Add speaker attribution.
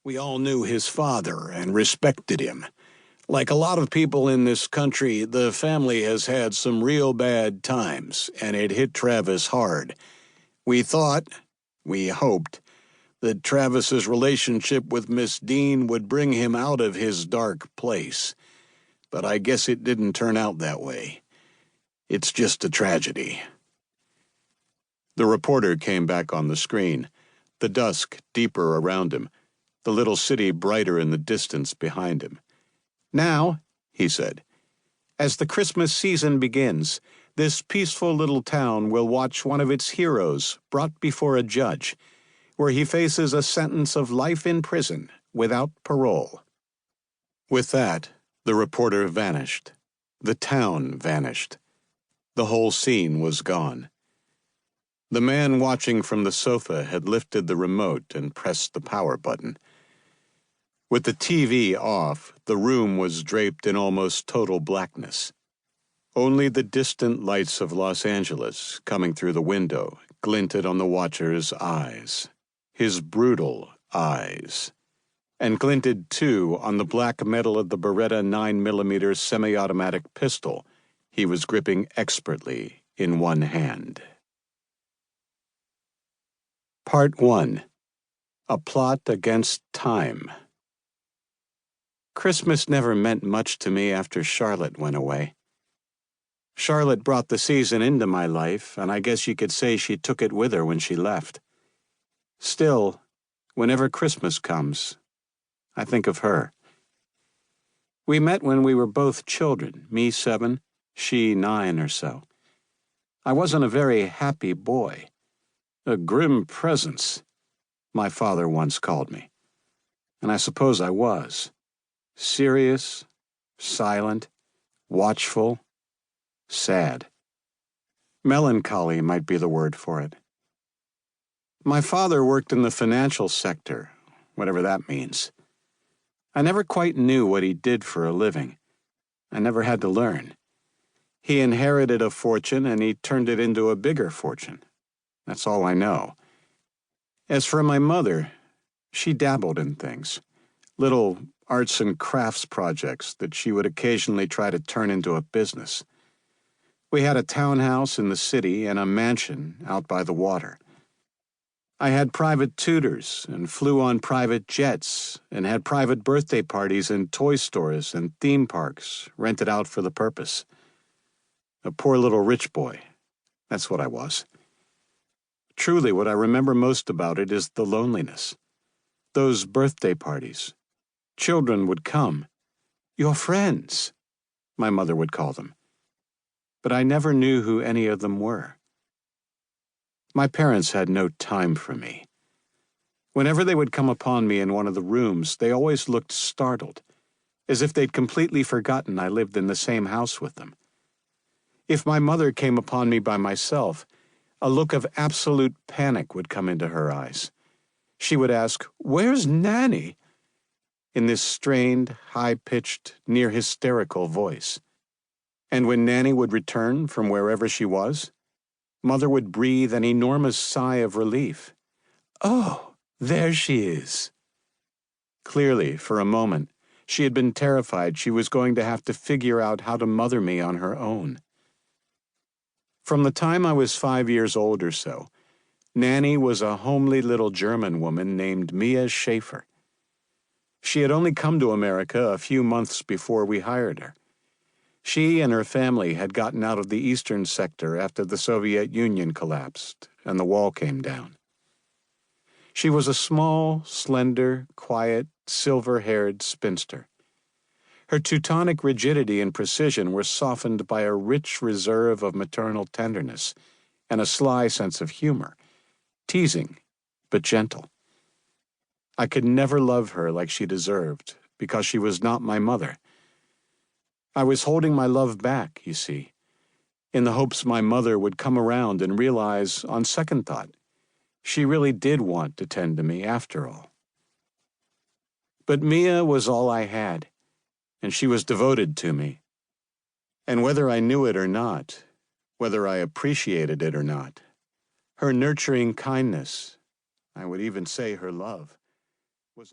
Speaker 1: We all knew his father and respected him. Like a lot of people in this country, the family has had some real bad times, and it hit Travis hard. We hoped, that Travis's relationship with Miss Dean would bring him out of his dark place. But I guess it didn't turn out that way. It's just a tragedy. The reporter came back on the screen, the dusk deeper around him, the little city brighter in the distance behind him. "Now," he said, "as the Christmas season begins, this peaceful little town will watch one of its heroes brought before a judge, where he faces a sentence of life in prison without parole." With that, the reporter vanished. The town vanished. The whole scene was gone. The man watching from the sofa had lifted the remote and pressed the power button. With the TV off, the room was draped in almost total blackness. Only the distant lights of Los Angeles, coming through the window, glinted on the watcher's eyes. His brutal eyes. And glinted, too, on the black metal of the Beretta 9mm semi-automatic pistol he was gripping expertly in one hand. Part 1. A Plot Against Time. Christmas never meant much to me after Charlotte went away. Charlotte brought the season into my life, and I guess you could say she took it with her when she left. Still, whenever Christmas comes, I think of her. We met when we were both children, me 7, she 9 or so. I wasn't a very happy boy. A grim presence, my father once called me. And I suppose I was. Serious, silent, watchful, sad. Melancholy might be the word for it. My father worked in the financial sector, whatever that means. I never quite knew what he did for a living. I never had to learn. He inherited a fortune and he turned it into a bigger fortune. That's all I know. As for my mother, she dabbled in things. Little arts and crafts projects that she would occasionally try to turn into a business. We had a townhouse in the city and a mansion out by the water. I had private tutors and flew on private jets and had private birthday parties in toy stores and theme parks rented out for the purpose. A poor little rich boy. That's what I was. Truly, what I remember most about it is the loneliness. Those birthday parties. Children would come. "Your friends," my mother would call them. But I never knew who any of them were. My parents had no time for me. Whenever they would come upon me in one of the rooms, they always looked startled, as if they'd completely forgotten I lived in the same house with them. If my mother came upon me by myself, a look of absolute panic would come into her eyes. She would ask, "Where's Nanny?" in this strained, high-pitched, near-hysterical voice. And when Nanny would return from wherever she was, Mother would breathe an enormous sigh of relief. "Oh, there she is." Clearly, for a moment, she had been terrified she was going to have to figure out how to mother me on her own. From the time I was 5 years old or so, Nanny was a homely little German woman named Mia Schaefer. She had only come to America a few months before we hired her. She and her family had gotten out of the eastern sector after the Soviet Union collapsed and the wall came down. She was a small, slender, quiet, silver-haired spinster. Her Teutonic rigidity and precision were softened by a rich reserve of maternal tenderness and a sly sense of humor, teasing but gentle. I could never love her like she deserved, because she was not my mother. I was holding my love back, you see, in the hopes my mother would come around and realize, on second thought, she really did want to tend to me after all. But Mia was all I had, and she was devoted to me. And whether I knew it or not, whether I appreciated it or not, her nurturing kindness, I would even say her love, was